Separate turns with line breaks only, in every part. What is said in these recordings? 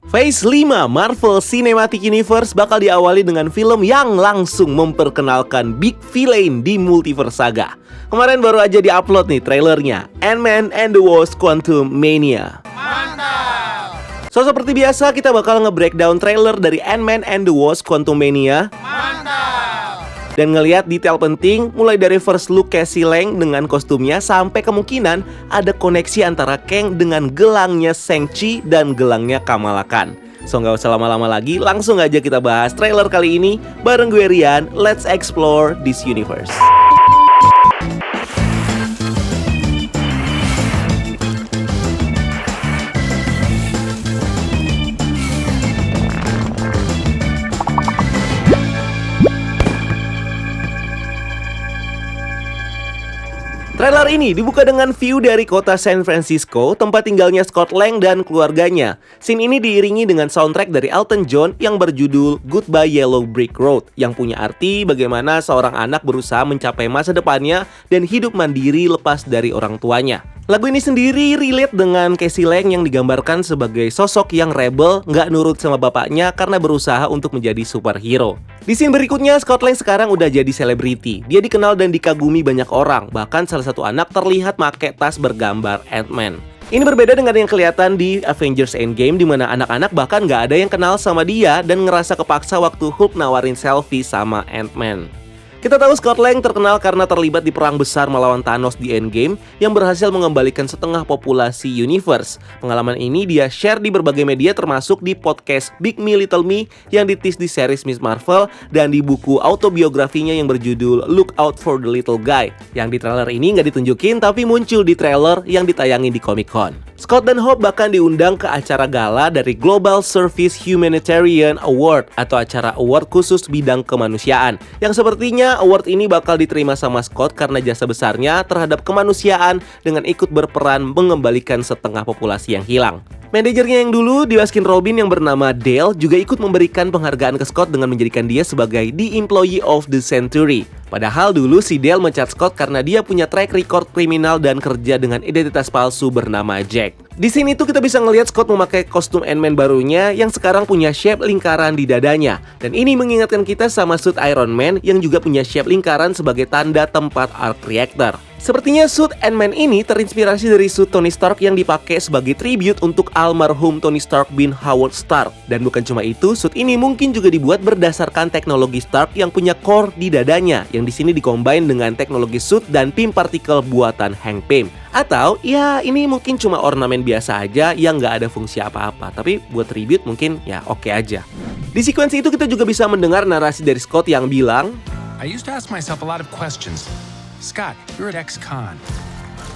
Phase 5 Marvel Cinematic Universe bakal diawali dengan film yang langsung memperkenalkan big villain di multiverse saga. Kemarin baru aja diupload nih trailernya, Ant-Man and the Wasp: Quantumania.
Mantap!
So seperti biasa kita bakal nge-breakdown trailer dari Ant-Man and the Wasp: Quantumania.
Mantap!
Dan ngelihat detail penting mulai dari first look Cassie Lang dengan kostumnya sampai kemungkinan ada koneksi antara Kang dengan gelangnya Shang-Chi dan gelangnya Kamala Khan. So nggak usah lama-lama lagi, langsung aja kita bahas trailer kali ini bareng gue Rian. Let's explore this universe. Trailer ini dibuka dengan view dari kota San Francisco, tempat tinggalnya Scott Lang dan keluarganya. Scene ini diiringi dengan soundtrack dari Elton John yang berjudul Goodbye Yellow Brick Road, yang punya arti bagaimana seorang anak berusaha mencapai masa depannya dan hidup mandiri lepas dari orang tuanya. Lagu ini sendiri relate dengan Cassie Lang yang digambarkan sebagai sosok yang rebel, nggak nurut sama bapaknya karena berusaha untuk menjadi superhero. Di scene berikutnya, Scott Lang sekarang udah jadi selebriti. Dia dikenal dan dikagumi banyak orang, bahkan salah satu anak terlihat pakai tas bergambar Ant-Man. Ini berbeda dengan yang kelihatan di Avengers Endgame, di mana anak-anak bahkan nggak ada yang kenal sama dia dan ngerasa kepaksa waktu Hulk nawarin selfie sama Ant-Man. Kita tahu Scott Lang terkenal karena terlibat di perang besar melawan Thanos di Endgame yang berhasil mengembalikan setengah populasi universe. Pengalaman ini dia share di berbagai media termasuk di podcast Big Me Little Me yang ditis di series Miss Marvel dan di buku autobiografinya yang berjudul Look Out for the Little Guy yang di trailer ini nggak ditunjukin tapi muncul di trailer yang ditayangin di Comic Con. Scott dan Hope bahkan diundang ke acara gala dari Global Service Humanitarian Award atau acara award khusus bidang kemanusiaan yang sepertinya award ini bakal diterima sama Scott karena jasa besarnya terhadap kemanusiaan dengan ikut berperan mengembalikan setengah populasi yang hilang. Manajernya yang dulu di Baskin Robbins yang bernama Dale juga ikut memberikan penghargaan ke Scott dengan menjadikan dia sebagai The Employee of the Century. Padahal dulu si Dale mencat Scott karena dia punya track record kriminal dan kerja dengan identitas palsu bernama Jack. Di sini tuh kita bisa ngelihat Scott memakai kostum Ant-Man barunya yang sekarang punya shape lingkaran di dadanya. Dan ini mengingatkan kita sama suit Iron Man yang juga punya shape lingkaran sebagai tanda tempat arc reactor. Sepertinya suit Ant-Man ini terinspirasi dari suit Tony Stark yang dipakai sebagai tribute untuk almarhum Tony Stark bin Howard Stark. Dan bukan cuma itu, suit ini mungkin juga dibuat berdasarkan teknologi Stark yang punya core di dadanya, yang di sini dikombin dengan teknologi suit dan pim partikel buatan Hank Pym. Atau ya ini mungkin cuma ornamen biasa aja yang nggak ada fungsi apa-apa, tapi buat tribute mungkin ya oke aja. Di sekuensi itu kita juga bisa mendengar narasi dari Scott yang bilang,
I used to ask myself a lot of questions. Scott, you're at ex-con.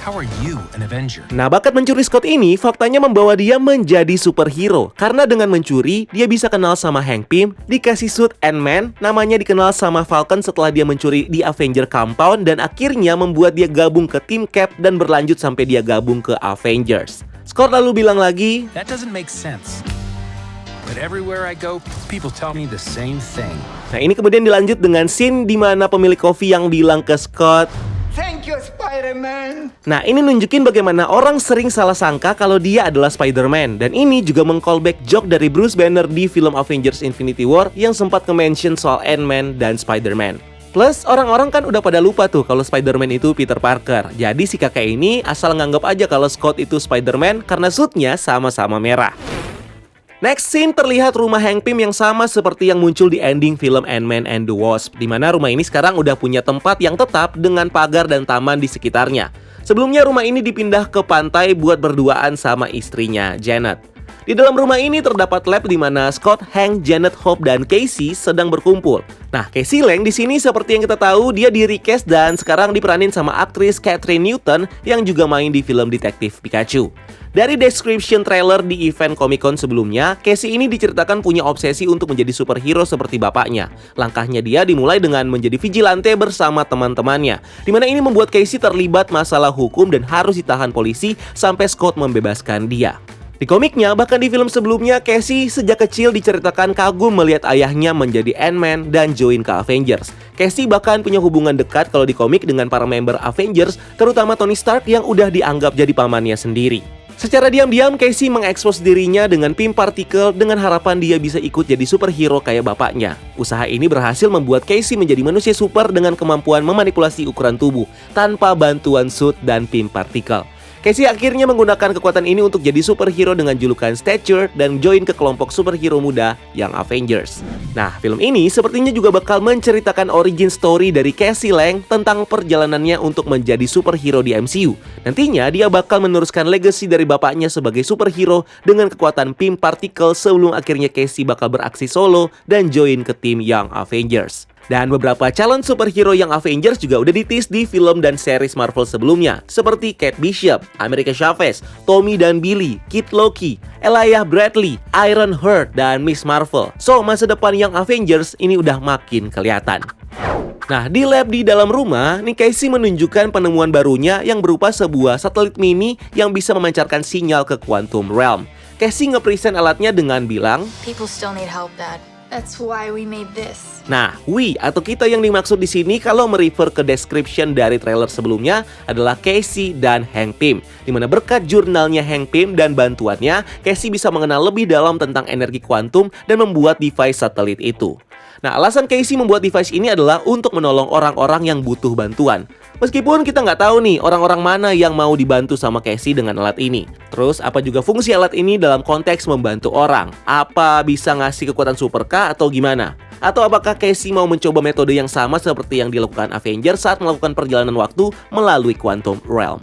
How are you an Avenger?
Nah, bakat mencuri Scott ini faktanya membawa dia menjadi superhero. Karena dengan mencuri, dia bisa kenal sama Hank Pym, dikasih suit Ant-Man, namanya dikenal sama Falcon setelah dia mencuri di Avenger Compound, dan akhirnya membuat dia gabung ke tim Cap dan berlanjut sampai dia gabung ke Avengers. Scott lalu bilang lagi,
That doesn't make sense. But everywhere I go, people tell me the same thing.
Nah, ini kemudian dilanjut dengan scene di mana pemilik kopi yang bilang ke Scott,
Thank you, Spider-Man.
Nah, ini nunjukin bagaimana orang sering salah sangka kalau dia adalah Spider-Man. Dan ini juga meng-callback joke dari Bruce Banner di film Avengers Infinity War yang sempat ke-mention soal Ant-Man dan Spider-Man. Plus, orang-orang kan udah pada lupa tuh kalau Spider-Man itu Peter Parker. Jadi si kakek ini asal nganggap aja kalau Scott itu Spider-Man karena suitnya sama-sama merah. Next scene terlihat rumah Hank Pym yang sama seperti yang muncul di ending film Ant-Man and the Wasp, di mana rumah ini sekarang udah punya tempat yang tetap dengan pagar dan taman di sekitarnya. Sebelumnya rumah ini dipindah ke pantai buat berduaan sama istrinya, Janet. Di dalam rumah ini terdapat lab di mana Scott, Hank, Janet, Hope, dan Casey sedang berkumpul. Nah, Cassie Lang di sini seperti yang kita tahu dia di recast dan sekarang diperanin sama aktris Kathryn Newton yang juga main di film Detektif Pikachu. Dari description trailer di event Comic Con sebelumnya, Casey ini diceritakan punya obsesi untuk menjadi superhero seperti bapaknya. Langkahnya dia dimulai dengan menjadi vigilante bersama teman-temannya, di mana ini membuat Casey terlibat masalah hukum dan harus ditahan polisi sampai Scott membebaskan dia. Di komiknya, bahkan di film sebelumnya, Casey sejak kecil diceritakan kagum melihat ayahnya menjadi Ant-Man dan join ke Avengers. Casey bahkan punya hubungan dekat kalau di komik dengan para member Avengers, terutama Tony Stark yang udah dianggap jadi pamannya sendiri. Secara diam-diam, Casey mengekspos dirinya dengan pim partikel dengan harapan dia bisa ikut jadi superhero kayak bapaknya. Usaha ini berhasil membuat Casey menjadi manusia super dengan kemampuan memanipulasi ukuran tubuh tanpa bantuan suit dan pim partikel. Casey akhirnya menggunakan kekuatan ini untuk jadi superhero dengan julukan Stature dan join ke kelompok superhero muda yang Avengers. Nah, film ini sepertinya juga bakal menceritakan origin story dari Casey Lang tentang perjalanannya untuk menjadi superhero di MCU. Nantinya dia bakal meneruskan legacy dari bapaknya sebagai superhero dengan kekuatan pim partikel sebelum akhirnya Casey bakal beraksi solo dan join ke tim Young Avengers. Dan beberapa calon superhero yang Avengers juga udah di-tease di film dan series Marvel sebelumnya, seperti Kate Bishop, America Chavez, Tommy dan Billy, Kid Loki, Elijah Bradley, Iron Heart, dan Miss Marvel. So, masa depan yang Avengers ini udah makin kelihatan. Nah, di lab di dalam rumah, nih Casey menunjukkan penemuan barunya yang berupa sebuah satelit mini yang bisa memancarkan sinyal ke Quantum Realm. Casey nge-present alatnya dengan bilang,
People still need help, Dad.
That's why we made this.
nah, we atau kita yang dimaksud di sini kalau merefer ke description dari trailer sebelumnya adalah Casey dan Hank Pym. Di mana berkat jurnalnya Hank Pym dan bantuannya, Casey bisa mengenal lebih dalam tentang energi kuantum dan membuat device satelit itu. Nah, alasan Casey membuat device ini adalah untuk menolong orang-orang yang butuh bantuan. Meskipun kita nggak tahu nih orang-orang mana yang mau dibantu sama Casey dengan alat ini. Terus apa juga fungsi alat ini dalam konteks membantu orang? Apa bisa ngasih kekuatan superkah atau gimana? Atau apakah Casey mau mencoba metode yang sama seperti yang dilakukan Avengers saat melakukan perjalanan waktu melalui Quantum Realm?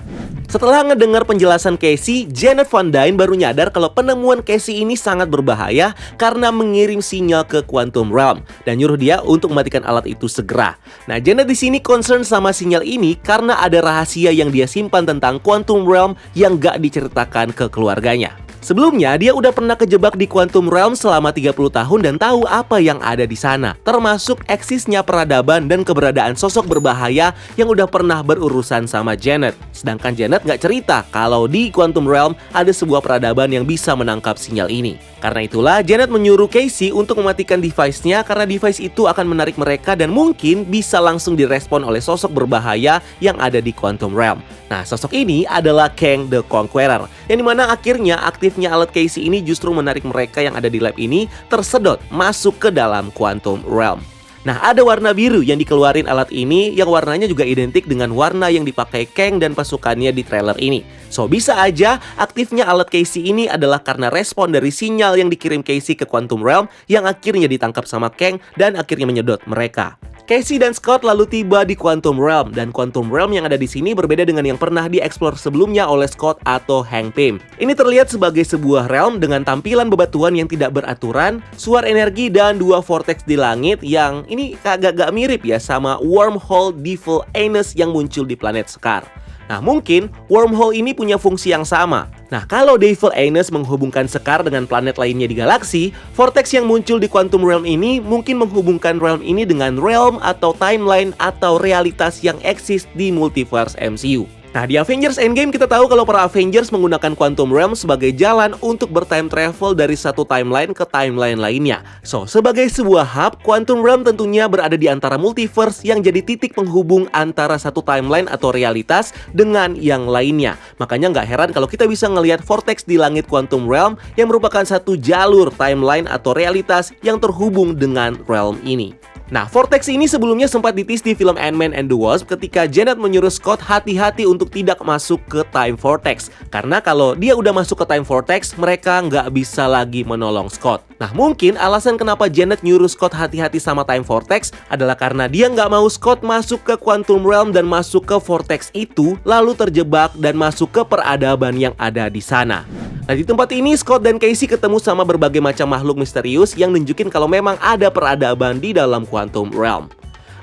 Setelah ngedengar penjelasan Casey, Janet Van Dyne baru nyadar kalau penemuan Casey ini sangat berbahaya karena mengirim sinyal ke Quantum Realm dan nyuruh dia untuk mematikan alat itu segera. Nah, Janet di sini concern sama sinyal ini karena ada rahasia yang dia simpan tentang Quantum Realm yang gak diceritakan ke keluarganya. Sebelumnya, dia udah pernah kejebak di Quantum Realm selama 30 tahun dan tahu apa yang ada di sana, termasuk eksisnya peradaban dan keberadaan sosok berbahaya yang udah pernah berurusan sama Janet. Sedangkan Janet nggak cerita kalau di Quantum Realm ada sebuah peradaban yang bisa menangkap sinyal ini. Karena itulah, Janet menyuruh Casey untuk mematikan device-nya karena device itu akan menarik mereka dan mungkin bisa langsung direspon oleh sosok berbahaya yang ada di Quantum Realm. Nah, sosok ini adalah Kang the Conqueror, yang dimana akhirnya aktifnya alat Casey ini justru menarik mereka yang ada di lab ini tersedot masuk ke dalam Quantum Realm. Nah, ada warna biru yang dikeluarin alat ini yang warnanya juga identik dengan warna yang dipakai Kang dan pasukannya di trailer ini. So, bisa aja aktifnya alat Casey ini adalah karena respon dari sinyal yang dikirim Casey ke Quantum Realm yang akhirnya ditangkap sama Kang dan akhirnya menyedot mereka. Casey dan Scott lalu tiba di Quantum Realm, dan Quantum Realm yang ada di sini berbeda dengan yang pernah dieksplor sebelumnya oleh Scott atau Hank Pym. Ini terlihat sebagai sebuah realm dengan tampilan bebatuan yang tidak beraturan, suar energi, dan dua vortex di langit yang ini agak-agak mirip ya sama wormhole Devil Anus yang muncul di planet Sakaar. Nah, mungkin wormhole ini punya fungsi yang sama. Nah, kalau Devil Anus menghubungkan Sakaar dengan planet lainnya di galaksi, vortex yang muncul di Quantum Realm ini mungkin menghubungkan realm ini dengan realm atau timeline atau realitas yang eksis di multiverse MCU. Nah, di Avengers Endgame kita tahu kalau para Avengers menggunakan Quantum Realm sebagai jalan untuk bertime travel dari satu timeline ke timeline lainnya. So, sebagai sebuah hub, Quantum Realm tentunya berada di antara multiverse yang jadi titik penghubung antara satu timeline atau realitas dengan yang lainnya. Makanya nggak heran kalau kita bisa ngelihat vortex di langit Quantum Realm yang merupakan satu jalur timeline atau realitas yang terhubung dengan realm ini. Nah, vortex ini sebelumnya sempat ditis di film Ant-Man and the Wasp ketika Janet menyuruh Scott hati-hati untuk tidak masuk ke time vortex. Karena kalau dia udah masuk ke time vortex, mereka nggak bisa lagi menolong Scott. Nah, mungkin alasan kenapa Janet nyuruh Scott hati-hati sama time vortex adalah karena dia nggak mau Scott masuk ke Quantum Realm dan masuk ke vortex itu, lalu terjebak dan masuk ke peradaban yang ada di sana. Nah, di tempat ini Scott dan Casey ketemu sama berbagai macam makhluk misterius yang nunjukin kalau memang ada peradaban di dalam Quantum Realm.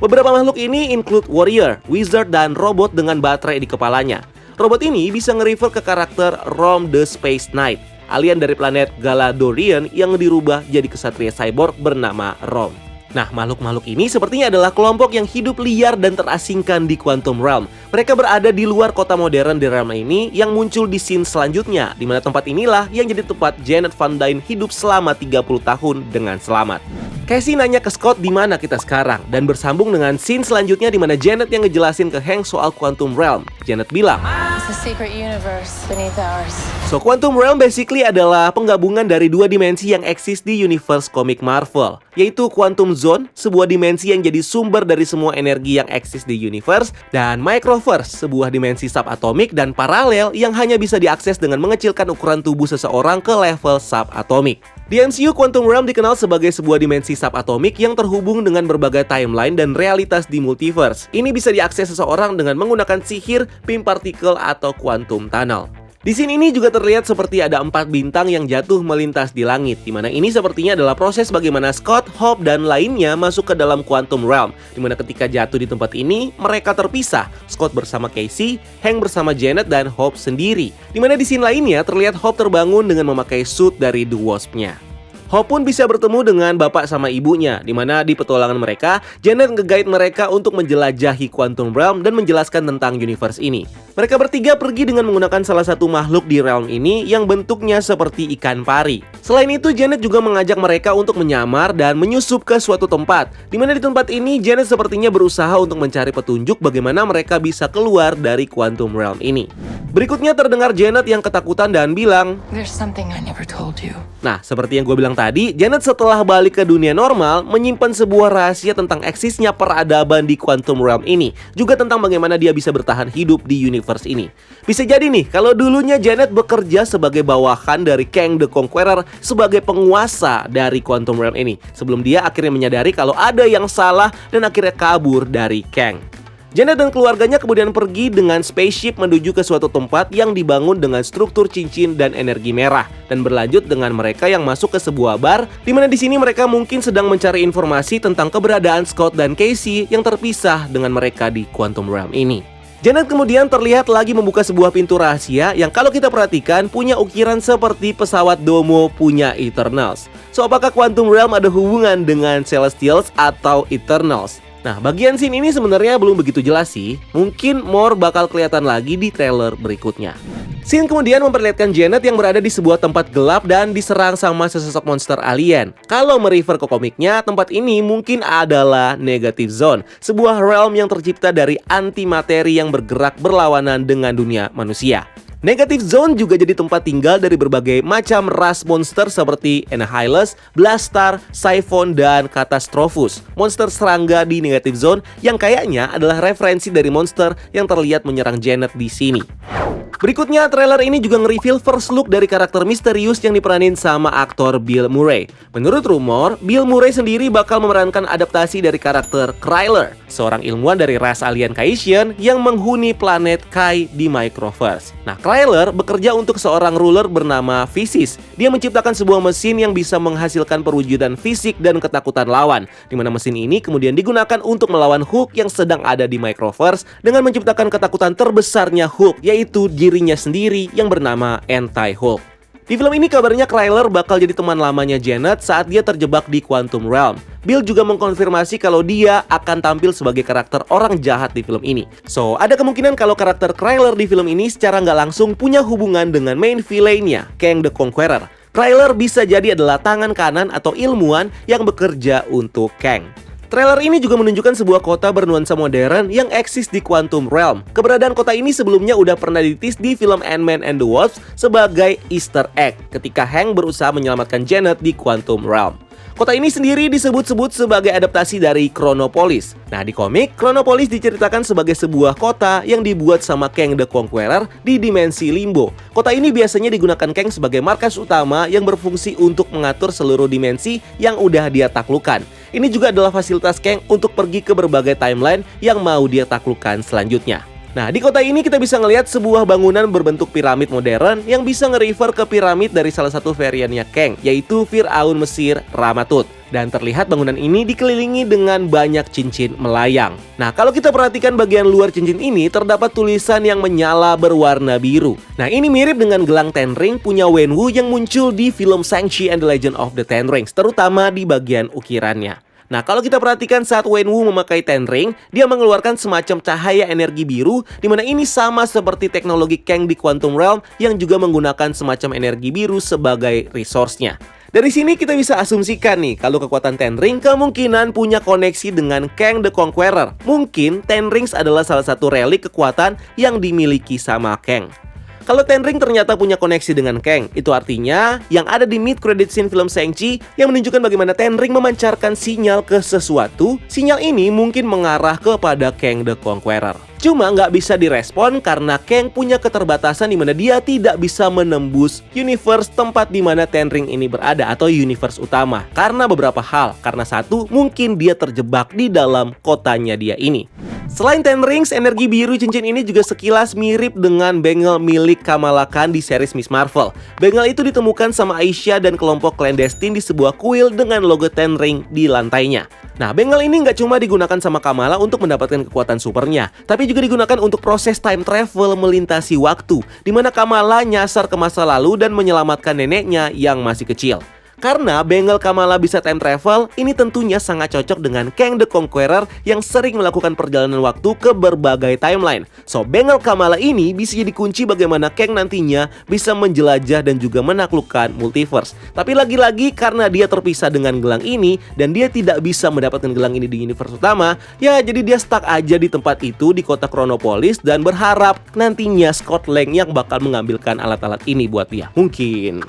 Beberapa makhluk ini include warrior, wizard, dan robot dengan baterai di kepalanya. Robot ini bisa nge-refer ke karakter Rom the Space Knight, alien dari planet Galadorian yang dirubah jadi kesatria cyborg bernama Rom. Nah, makhluk-makhluk ini sepertinya adalah kelompok yang hidup liar dan terasingkan di Quantum Realm. Mereka berada di luar kota modern di realm ini yang muncul di scene selanjutnya, di mana tempat inilah yang jadi tempat Janet Van Dyne hidup selama 30 tahun dengan selamat. Casey nanya ke Scott di mana kita sekarang dan bersambung dengan scene selanjutnya di mana Janet yang ngejelasin ke Hank soal Quantum Realm. Janet bilang,
It's a secret universe beneath ours.
So, Quantum Realm basically adalah penggabungan dari dua dimensi yang eksis di universe komik Marvel, yaitu Quantum Zone, sebuah dimensi yang jadi sumber dari semua energi yang eksis di universe, dan Microverse, sebuah dimensi subatomik dan paralel yang hanya bisa diakses dengan mengecilkan ukuran tubuh seseorang ke level subatomik. Di MCU, Quantum Realm dikenal sebagai sebuah dimensi subatomik yang terhubung dengan berbagai timeline dan realitas di multiverse. Ini bisa diakses seseorang dengan menggunakan sihir, beam particle, atau quantum tunnel. Di scene ini juga terlihat seperti ada 4 bintang yang jatuh melintas di langit, di mana ini sepertinya adalah proses bagaimana Scott, Hope, dan lainnya masuk ke dalam Quantum Realm, di mana ketika jatuh di tempat ini, mereka terpisah. Scott bersama Casey, Hank bersama Janet, dan Hope sendiri. Di mana di scene lainnya terlihat Hope terbangun dengan memakai suit dari The Wasp-nya. Hope pun bisa bertemu dengan bapak sama ibunya, di mana di petualangan mereka, Janet nge-guide mereka untuk menjelajahi Quantum Realm dan menjelaskan tentang universe ini. Mereka bertiga pergi dengan menggunakan salah satu makhluk di realm ini yang bentuknya seperti ikan pari. Selain itu, Janet juga mengajak mereka untuk menyamar dan menyusup ke suatu tempat, di mana di tempat ini Janet sepertinya berusaha untuk mencari petunjuk bagaimana mereka bisa keluar dari Quantum Realm ini. Berikutnya terdengar Janet yang ketakutan dan bilang,
There's something I never told you.
Nah, seperti yang gue bilang tadi, Janet setelah balik ke dunia normal menyimpan sebuah rahasia tentang eksisnya peradaban di Quantum Realm ini, juga tentang bagaimana dia bisa bertahan hidup di universe ini. Bisa jadi nih, kalau dulunya Janet bekerja sebagai bawahan dari Kang the Conqueror sebagai penguasa dari Quantum Realm ini, sebelum dia akhirnya menyadari kalau ada yang salah dan akhirnya kabur dari Kang. Janet dan keluarganya kemudian pergi dengan spaceship menuju ke suatu tempat yang dibangun dengan struktur cincin dan energi merah, dan berlanjut dengan mereka yang masuk ke sebuah bar, di mana di sini mereka mungkin sedang mencari informasi tentang keberadaan Scott dan Casey yang terpisah dengan mereka di Quantum Realm ini. Janet kemudian terlihat lagi membuka sebuah pintu rahasia yang kalau kita perhatikan punya ukiran seperti pesawat Domo punya Eternals. So, apakah Quantum Realm ada hubungan dengan Celestials atau Eternals? Nah, bagian scene ini sebenarnya belum begitu jelas sih. Mungkin more bakal kelihatan lagi di trailer berikutnya. Scene kemudian memperlihatkan Janet yang berada di sebuah tempat gelap dan diserang sama sesosok monster alien. Kalau merefer ke komiknya, tempat ini mungkin adalah Negative Zone, sebuah realm yang tercipta dari antimateri yang bergerak berlawanan dengan dunia manusia. Negative Zone juga jadi tempat tinggal dari berbagai macam ras monster seperti Annihilus, Blastar, Siphon, dan Catastrophus. Monster serangga di Negative Zone yang kayaknya adalah referensi dari monster yang terlihat menyerang Janet di sini. Berikutnya, trailer ini juga nge-reveal first look dari karakter misterius yang diperanin sama aktor Bill Murray. Menurut rumor, Bill Murray sendiri bakal memerankan adaptasi dari karakter Kryler, seorang ilmuwan dari ras alien Caesian yang menghuni planet Kai di Microverse. Nah, Kryler bekerja untuk seorang ruler bernama Physis. Dia menciptakan sebuah mesin yang bisa menghasilkan perwujudan fisik dan ketakutan lawan, di mana mesin ini kemudian digunakan untuk melawan Hulk yang sedang ada di Microverse dengan menciptakan ketakutan terbesarnya Hulk, yaitu dirinya sendiri yang bernama Anti-Hulk. Di film ini kabarnya Kryler bakal jadi teman lamanya Janet saat dia terjebak di Quantum Realm. Bill juga mengkonfirmasi kalau dia akan tampil sebagai karakter orang jahat di film ini. So, ada kemungkinan kalau karakter Kryler di film ini secara nggak langsung punya hubungan dengan main villain-nya, Kang the Conqueror. Kryler bisa jadi adalah tangan kanan atau ilmuwan yang bekerja untuk Kang. Trailer ini juga menunjukkan sebuah kota bernuansa modern yang eksis di Quantum Realm. Keberadaan kota ini sebelumnya udah pernah ditis di film Ant-Man and the Wasp sebagai Easter egg ketika Hank berusaha menyelamatkan Janet di Quantum Realm. Kota ini sendiri disebut-sebut sebagai adaptasi dari Chronopolis. Nah, di komik, Chronopolis diceritakan sebagai sebuah kota yang dibuat sama Kang the Conqueror di dimensi Limbo. Kota ini biasanya digunakan Kang sebagai markas utama yang berfungsi untuk mengatur seluruh dimensi yang udah dia taklukkan. Ini juga adalah fasilitas Kang untuk pergi ke berbagai timeline yang mau dia taklukkan selanjutnya. Nah, di kota ini kita bisa ngelihat sebuah bangunan berbentuk piramid modern yang bisa nge-refer ke piramid dari salah satu variannya Kang, yaitu Firaun Mesir Ramatut. Dan terlihat bangunan ini dikelilingi dengan banyak cincin melayang. Nah, kalau kita perhatikan bagian luar cincin ini terdapat tulisan yang menyala berwarna biru. Nah, ini mirip dengan gelang Ten Ring punya Wenwu yang muncul di film Shang-Chi and the Legend of the Ten Rings, terutama di bagian ukirannya. Nah, kalau kita perhatikan saat Wenwu memakai Ten Ring, dia mengeluarkan semacam cahaya energi biru, di mana ini sama seperti teknologi Kang di Quantum Realm yang juga menggunakan semacam energi biru sebagai resource-nya. Dari sini kita bisa asumsikan nih, kalau kekuatan Ten Ring kemungkinan punya koneksi dengan Kang the Conqueror. Mungkin Ten Rings adalah salah satu relik kekuatan yang dimiliki sama Kang. Kalau Ten Ring ternyata punya koneksi dengan Kang, itu artinya yang ada di mid credit scene film Shang-Chi yang menunjukkan bagaimana Ten Ring memancarkan sinyal ke sesuatu, sinyal ini mungkin mengarah kepada Kang the Conqueror. Cuma nggak bisa direspon karena Kang punya keterbatasan di mana dia tidak bisa menembus universe tempat di mana Ten Ring ini berada atau universe utama. Karena beberapa hal. Karena satu, mungkin dia terjebak di dalam kotanya dia ini. Selain Ten Rings, energi biru cincin ini juga sekilas mirip dengan bangle milik Kamala Khan di series Miss Marvel. Bangle itu ditemukan sama Aisyah dan kelompok clandestine di sebuah kuil dengan logo Ten Ring di lantainya. Nah, bangle ini nggak cuma digunakan sama Kamala untuk mendapatkan kekuatan supernya, tapi juga digunakan untuk proses time travel melintasi waktu, di mana Kamala nyasar ke masa lalu dan menyelamatkan neneknya yang masih kecil. Karena bangle Kamala bisa time travel, ini tentunya sangat cocok dengan Kang the Conqueror yang sering melakukan perjalanan waktu ke berbagai timeline. So, bangle Kamala ini bisa jadi kunci bagaimana Kang nantinya bisa menjelajah dan juga menaklukkan multiverse. Tapi lagi-lagi karena dia terpisah dengan gelang ini dan dia tidak bisa mendapatkan gelang ini di universe utama, ya jadi dia stuck aja di tempat itu di kota Chronopolis dan berharap nantinya Scott Lang yang bakal mengambilkan alat-alat ini buat dia. Mungkin.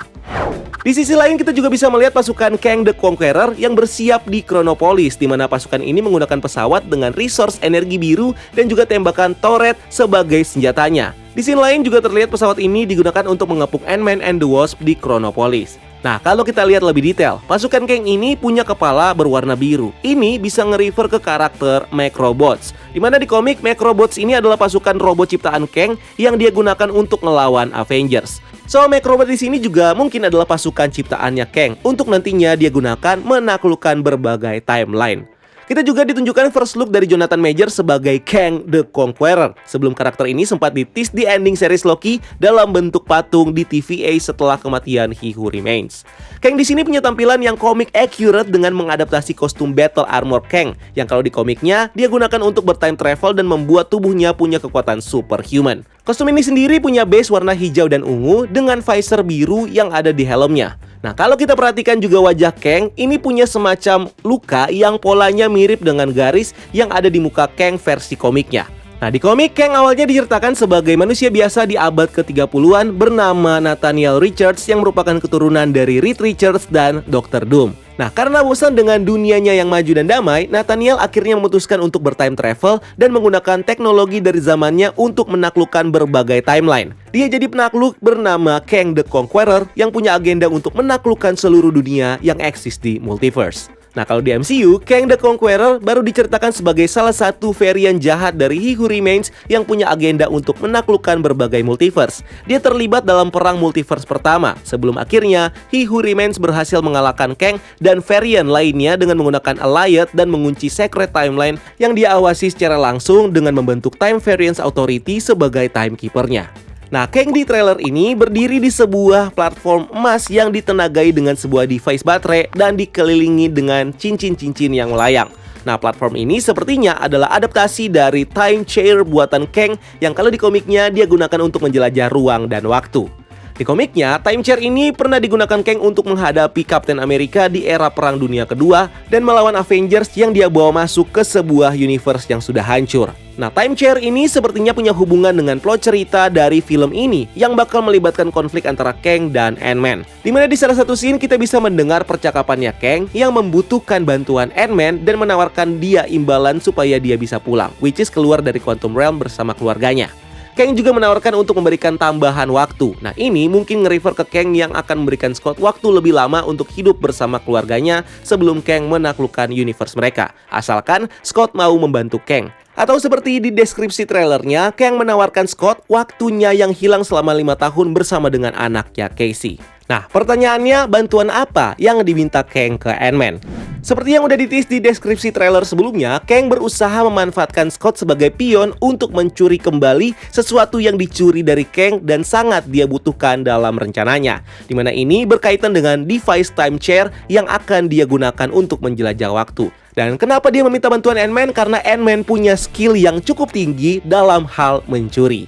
Di sisi lain kita juga bisa melihat pasukan Kang the Conqueror yang bersiap di Chronopolis, di mana pasukan ini menggunakan pesawat dengan resource energi biru dan juga tembakan turret sebagai senjatanya. Di sini lain juga terlihat pesawat ini digunakan untuk mengepung Ant-Man and the Wasp di Chronopolis. Nah, kalau kita lihat lebih detail, pasukan Kang ini punya kepala berwarna biru. Ini bisa nge-refer ke karakter Macrobots, di mana di komik Macrobots ini adalah pasukan robot ciptaan Kang yang dia gunakan untuk ngelawan Avengers. So, Macrobot di sini juga mungkin adalah pasukan ciptaannya Kang untuk nantinya dia gunakan menaklukkan berbagai timeline. Kita juga ditunjukkan first look dari Jonathan Majors sebagai Kang the Conqueror. Sebelum karakter ini sempat di-tease di ending series Loki dalam bentuk patung di TVA setelah kematian He Who Remains. Kang di sini punya tampilan yang comic accurate dengan mengadaptasi kostum battle armor Kang, yang kalau di komiknya dia gunakan untuk bertime travel dan membuat tubuhnya punya kekuatan superhuman. Kostum ini sendiri punya base warna hijau dan ungu dengan visor biru yang ada di helmnya. Nah, kalau kita perhatikan juga wajah Kang, ini punya semacam luka yang polanya mirip dengan garis yang ada di muka Kang versi komiknya. Nah, di komik, Kang awalnya diceritakan sebagai manusia biasa di abad ke-30-an bernama Nathaniel Richards yang merupakan keturunan dari Reed Richards dan Dr. Doom. Nah, karena bosan dengan dunianya yang maju dan damai, Nathaniel akhirnya memutuskan untuk bertime travel dan menggunakan teknologi dari zamannya untuk menaklukkan berbagai timeline. Dia jadi penakluk bernama Kang the Conqueror yang punya agenda untuk menaklukkan seluruh dunia yang eksis di multiverse. Nah, kalau di MCU, Kang the Conqueror baru diceritakan sebagai salah satu varian jahat dari He Who Remains yang punya agenda untuk menaklukkan berbagai multiverse. Dia terlibat dalam perang multiverse pertama, sebelum akhirnya He Who Remains berhasil mengalahkan Kang dan varian lainnya dengan menggunakan Allied dan mengunci Secret Timeline yang dia awasi secara langsung dengan membentuk Time Variance Authority sebagai timekeepernya. Nah, Kang di trailer ini berdiri di sebuah platform emas yang ditenagai dengan sebuah device baterai dan dikelilingi dengan cincin-cincin yang melayang. Nah, platform ini sepertinya adalah adaptasi dari Time Chair buatan Kang yang kalau di komiknya dia gunakan untuk menjelajah ruang dan waktu. Di komiknya, Time Chair ini pernah digunakan Kang untuk menghadapi Captain America di era Perang Dunia Kedua dan melawan Avengers yang dia bawa masuk ke sebuah universe yang sudah hancur. Nah, Time Chair ini sepertinya punya hubungan dengan plot cerita dari film ini yang bakal melibatkan konflik antara Kang dan Ant-Man. Dimana di salah satu scene kita bisa mendengar percakapannya Kang yang membutuhkan bantuan Ant-Man dan menawarkan dia imbalan supaya dia bisa pulang, which is keluar dari Quantum Realm bersama keluarganya. Kang juga menawarkan untuk memberikan tambahan waktu. Nah, ini mungkin nge-refer ke Kang yang akan memberikan Scott waktu lebih lama untuk hidup bersama keluarganya sebelum Kang menaklukkan universe mereka. Asalkan Scott mau membantu Kang. Atau seperti di deskripsi trailernya, Kang menawarkan Scott waktunya yang hilang selama 5 tahun bersama dengan anaknya Casey. Nah, pertanyaannya, bantuan apa yang diminta Kang ke Ant-Man? Seperti yang udah di-tease di deskripsi trailer sebelumnya, Kang berusaha memanfaatkan Scott sebagai pion untuk mencuri kembali sesuatu yang dicuri dari Kang dan sangat dia butuhkan dalam rencananya. Dimana ini berkaitan dengan device Time Chair yang akan dia gunakan untuk menjelajah waktu. Dan kenapa dia meminta bantuan Ant-Man? Karena Ant-Man punya skill yang cukup tinggi dalam hal mencuri.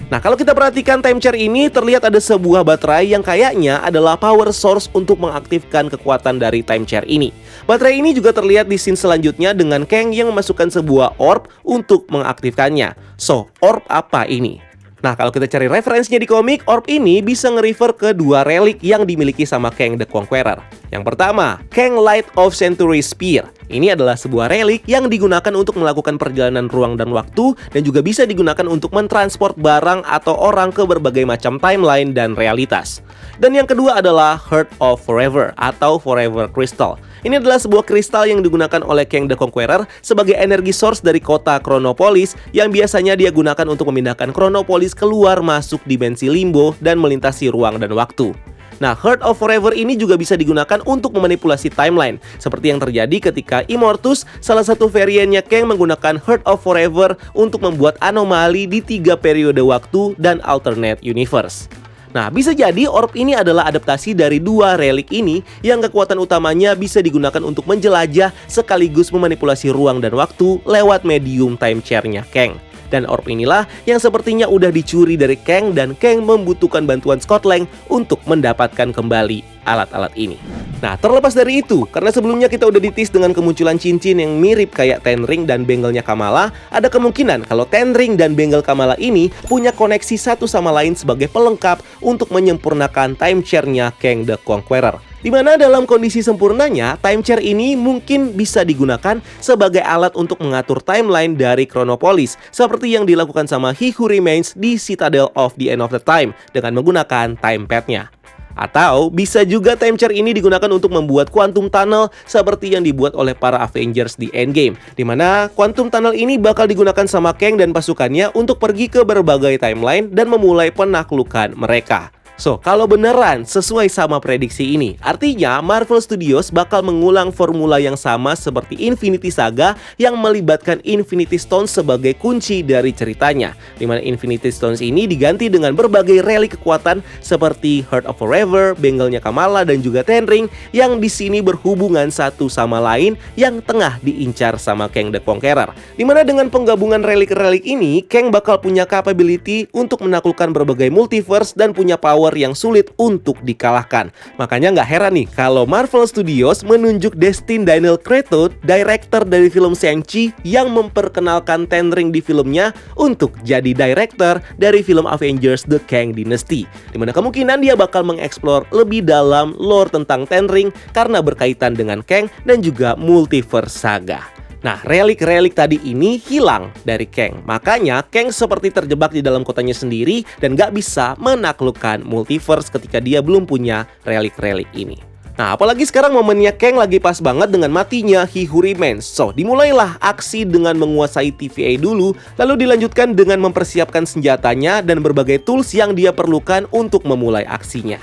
Nah, kalau kita perhatikan time chair ini, terlihat ada sebuah baterai yang kayaknya adalah power source untuk mengaktifkan kekuatan dari time chair ini. Baterai ini juga terlihat di scene selanjutnya dengan Kang yang memasukkan sebuah orb untuk mengaktifkannya. So, orb apa ini? Nah, kalau kita cari referensinya di komik, orb ini bisa nge-refer ke dua relik yang dimiliki sama Kang the Conqueror. Yang pertama, Kang Light of Century Spear. Ini adalah sebuah relik yang digunakan untuk melakukan perjalanan ruang dan waktu dan juga bisa digunakan untuk mentransport barang atau orang ke berbagai macam timeline dan realitas. Dan yang kedua adalah Heart of Forever atau Forever Crystal. Ini adalah sebuah kristal yang digunakan oleh Kang the Conqueror sebagai energi source dari kota Chronopolis yang biasanya dia gunakan untuk memindahkan Chronopolis keluar masuk dimensi limbo dan melintasi ruang dan waktu. Nah, Heart of Forever ini juga bisa digunakan untuk memanipulasi timeline, seperti yang terjadi ketika Immortus, salah satu variannya Kang, menggunakan Heart of Forever untuk membuat anomali di 3 periode waktu dan alternate universe. Nah, bisa jadi orb ini adalah adaptasi dari dua relik ini yang kekuatan utamanya bisa digunakan untuk menjelajah sekaligus memanipulasi ruang dan waktu lewat medium time chair-nya Kang. Dan orb inilah yang sepertinya udah dicuri dari Kang dan Kang membutuhkan bantuan Scott Lang untuk mendapatkan kembali alat-alat ini. Nah, terlepas dari itu, karena sebelumnya kita udah ditis dengan kemunculan cincin yang mirip kayak Ten Ring dan bengelnya Kamala, ada kemungkinan kalau Ten Ring dan bengel Kamala ini punya koneksi satu sama lain sebagai pelengkap untuk menyempurnakan time chair-nya Kang the Conqueror. Dimana dalam kondisi sempurnanya, time chair ini mungkin bisa digunakan sebagai alat untuk mengatur timeline dari Chronopolis, seperti yang dilakukan sama He Who Remains di Citadel of the End of the Time dengan menggunakan time pad-nya. Atau bisa juga time chair ini digunakan untuk membuat Quantum Tunnel seperti yang dibuat oleh para Avengers di Endgame, dimana Quantum Tunnel ini bakal digunakan sama Kang dan pasukannya untuk pergi ke berbagai timeline dan memulai penaklukan mereka. So, kalau beneran sesuai sama prediksi ini, artinya Marvel Studios bakal mengulang formula yang sama seperti Infinity Saga yang melibatkan Infinity Stones sebagai kunci dari ceritanya, dimana Infinity Stones ini diganti dengan berbagai relik kekuatan seperti Heart of Forever, bengelnya Kamala, dan juga Ten Ring yang di sini berhubungan satu sama lain yang tengah diincar sama Kang the Conqueror. Dimana dengan penggabungan relik-relik ini, Kang bakal punya capability untuk menaklukkan berbagai multiverse dan punya power yang sulit untuk dikalahkan. Makanya nggak heran nih kalau Marvel Studios menunjuk Destin Daniel Cretton, director dari film Shang-Chi yang memperkenalkan Ten Ring di filmnya untuk jadi director dari film Avengers The Kang Dynasty. Dimana kemungkinan dia bakal mengeksplor lebih dalam lore tentang Ten Ring karena berkaitan dengan Kang dan juga multiverse saga. Nah, relik-relik tadi ini hilang dari Kang. Makanya Kang seperti terjebak di dalam kotanya sendiri dan gak bisa menaklukkan multiverse ketika dia belum punya relik-relik ini. Nah, apalagi sekarang momennya Kang lagi pas banget dengan matinya He Who Remains. So, dimulailah aksi dengan menguasai TVA dulu, lalu dilanjutkan dengan mempersiapkan senjatanya dan berbagai tools yang dia perlukan untuk memulai aksinya.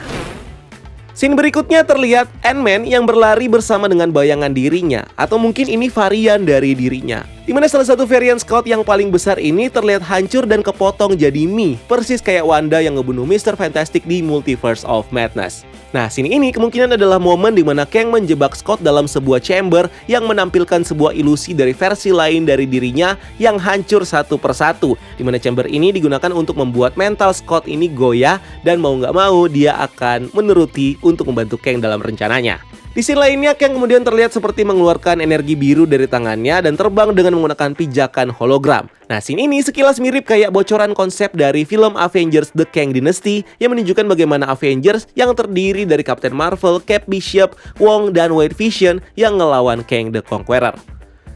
Scene berikutnya terlihat Ant-Man yang berlari bersama dengan bayangan dirinya, atau mungkin ini varian dari dirinya. Dimana salah satu varian Scott yang paling besar ini terlihat hancur dan kepotong jadi mie, persis kayak Wanda yang ngebunuh Mr. Fantastic di Multiverse of Madness. Nah, scene ini kemungkinan adalah momen dimana Kang menjebak Scott dalam sebuah chamber yang menampilkan sebuah ilusi dari versi lain dari dirinya yang hancur satu persatu. Dimana chamber ini digunakan untuk membuat mental Scott ini goyah dan mau nggak mau dia akan menuruti untuk membantu Kang dalam rencananya. Di scene lainnya, Kang kemudian terlihat seperti mengeluarkan energi biru dari tangannya dan terbang dengan menggunakan pijakan hologram. Nah, scene ini sekilas mirip kayak bocoran konsep dari film Avengers The Kang Dynasty yang menunjukkan bagaimana Avengers yang terdiri dari Captain Marvel, Kate Bishop, Wong, dan White Vision yang ngelawan Kang the Conqueror.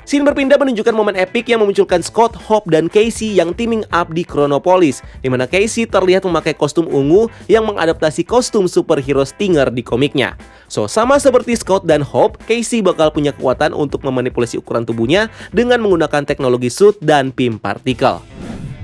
Scene berpindah menunjukkan momen epik yang memunculkan Scott, Hope, dan Casey yang teaming up di Chronopolis, di mana Casey terlihat memakai kostum ungu yang mengadaptasi kostum superhero Stinger di komiknya. So, sama seperti Scott dan Hope, Casey bakal punya kekuatan untuk memanipulasi ukuran tubuhnya dengan menggunakan teknologi suit dan PIM partikel.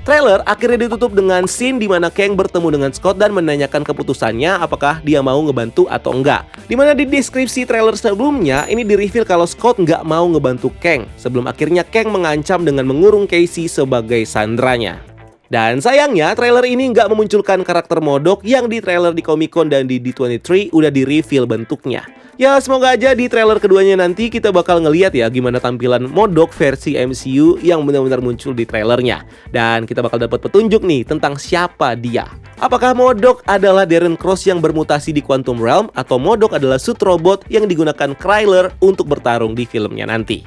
Trailer akhirnya ditutup dengan scene di mana Kang bertemu dengan Scott dan menanyakan keputusannya apakah dia mau ngebantu atau enggak. Dimana di deskripsi trailer sebelumnya ini di-reveal kalau Scott nggak mau ngebantu Kang, sebelum akhirnya Kang mengancam dengan mengurung Casey sebagai sandranya. Dan sayangnya, trailer ini nggak memunculkan karakter MODOK yang di trailer di Comic-Con dan di D23 udah di-reveal bentuknya. Ya, semoga aja di trailer keduanya nanti kita bakal ngeliat ya gimana tampilan MODOK versi MCU yang benar-benar muncul di trailernya. Dan kita bakal dapat petunjuk nih tentang siapa dia. Apakah MODOK adalah Darren Cross yang bermutasi di Quantum Realm, atau MODOK adalah suit robot yang digunakan Kryler untuk bertarung di filmnya nanti?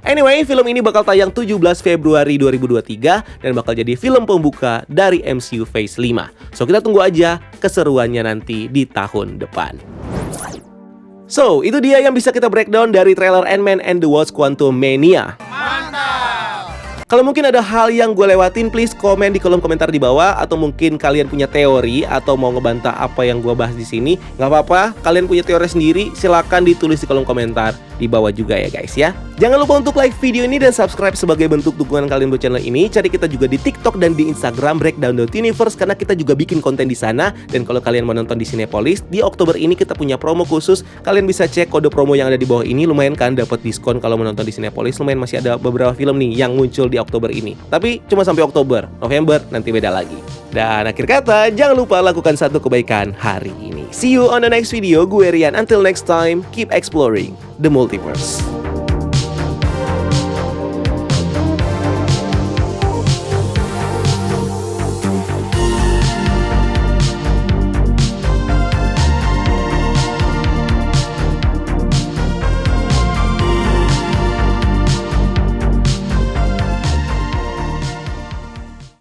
Anyway, film ini bakal tayang 17 Februari 2023 dan bakal jadi film pembuka dari MCU Phase 5. So, kita tunggu aja keseruannya nanti di tahun depan. So, itu dia yang bisa kita breakdown dari trailer Ant-Man and the Wasp Quantumania. Kalau mungkin ada hal yang gue lewatin, please komen di kolom komentar di bawah. Atau mungkin kalian punya teori atau mau ngebantah apa yang gue bahas di sini, nggak apa-apa. Kalian punya teori sendiri, silakan ditulis di kolom komentar di bawah juga ya guys ya. Jangan lupa untuk like video ini dan subscribe sebagai bentuk dukungan kalian buat channel ini. Cari kita juga di TikTok dan di Instagram Breakdown.Universe karena kita juga bikin konten di sana. Dan kalau kalian mau nonton di Cinepolis, di Oktober ini kita punya promo khusus. Kalian bisa cek kode promo yang ada di bawah ini, lumayan kan dapat diskon kalau menonton di Cinepolis. Lumayan, masih ada beberapa film nih yang muncul di Oktober ini. Tapi cuma sampai Oktober, November nanti beda lagi. Dan akhir kata, jangan lupa lakukan satu kebaikan hari ini. See you on the next video. Gue Rian. Until next time, keep exploring the multiverse.